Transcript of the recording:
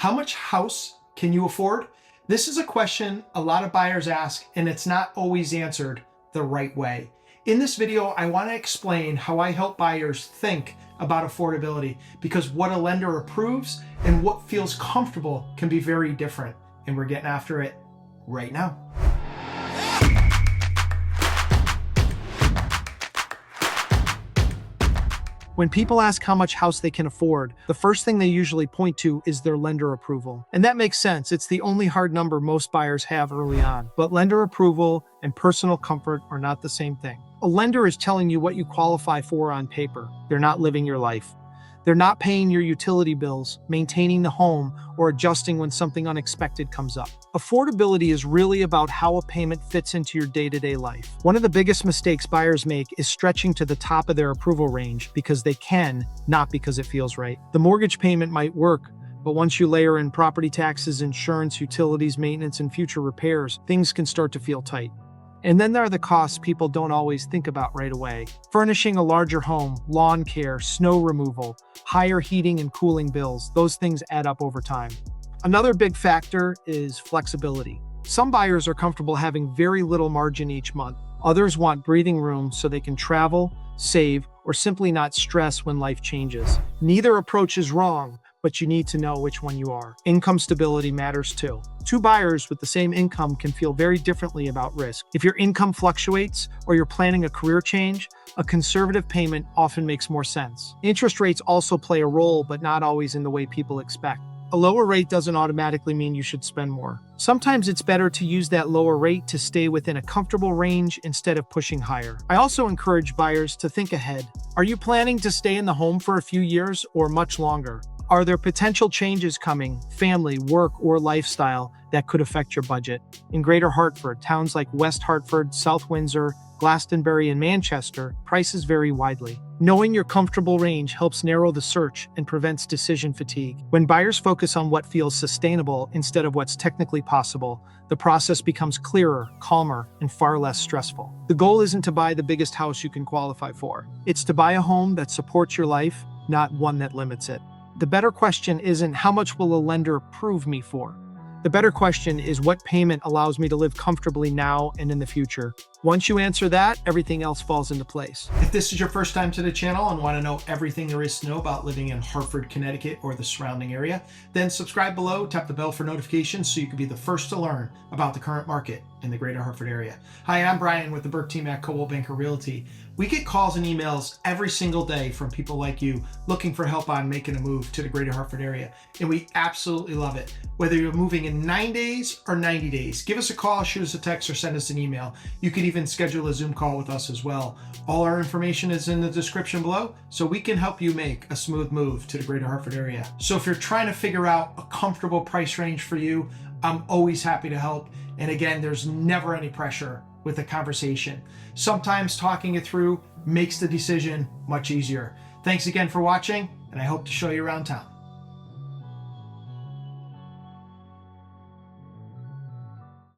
How much house can you afford? This is a question a lot of buyers ask, and it's not always answered the right way. In this video, I want to explain how I help buyers think about affordability, because what a lender approves and what feels comfortable can be very different. And we're getting after it right now. When people ask how much house they can afford, the first thing they usually point to is their lender approval. And that makes sense. It's the only hard number most buyers have early on. But lender approval and personal comfort are not the same thing. A lender is telling you what you qualify for on paper. They're not living your life. They're not paying your utility bills, maintaining the home, or adjusting when something unexpected comes up. Affordability is really about how a payment fits into your day-to-day life. One of the biggest mistakes buyers make is stretching to the top of their approval range because they can, not because it feels right. The mortgage payment might work, but once you layer in property taxes, insurance, utilities, maintenance, and future repairs, things can start to feel tight. And then there are the costs people don't always think about right away. Furnishing a larger home, lawn care, snow removal, higher heating and cooling bills, those things add up over time. Another big factor is flexibility. Some buyers are comfortable having very little margin each month. Others want breathing room so they can travel, save, or simply not stress when life changes. Neither approach is wrong, but you need to know which one you are. Income stability matters too. Two buyers with the same income can feel very differently about risk. If your income fluctuates or you're planning a career change, a conservative payment often makes more sense. Interest rates also play a role, but not always in the way people expect. A lower rate doesn't automatically mean you should spend more. Sometimes it's better to use that lower rate to stay within a comfortable range instead of pushing higher. I also encourage buyers to think ahead. Are you planning to stay in the home for a few years or much longer? Are there potential changes coming, family, work, or lifestyle, that could affect your budget? In Greater Hartford, towns like West Hartford, South Windsor, Glastonbury, and Manchester, prices vary widely. Knowing your comfortable range helps narrow the search and prevents decision fatigue. When buyers focus on what feels sustainable instead of what's technically possible, the process becomes clearer, calmer, and far less stressful. The goal isn't to buy the biggest house you can qualify for. It's to buy a home that supports your life, not one that limits it. The better question isn't how much will a lender approve me for? The better question is what payment allows me to live comfortably now and in the future. Once you answer that, everything else falls into place. If this is your first time to the channel and want to know everything there is to know about living in Hartford, Connecticut, or the surrounding area, then subscribe below, tap the bell for notifications so you can be the first to learn about the current market in the Greater Hartford area. Hi, I'm Brian with the Burke team at Coldwell Banker Realty. We get calls and emails every single day from people like you looking for help on making a move to the Greater Hartford area, and we absolutely love it. Whether you're moving in 9 days or 90 days, give us a call, shoot us a text, or send us an email. You can even schedule a Zoom call with us as well. All our information is in the description below, so we can help you make a smooth move to the Greater Hartford area. So if you're trying to figure out a comfortable price range for you, I'm always happy to help. And again, there's never any pressure with the conversation. Sometimes talking it through makes the decision much easier. Thanks again for watching, and I hope to show you around town.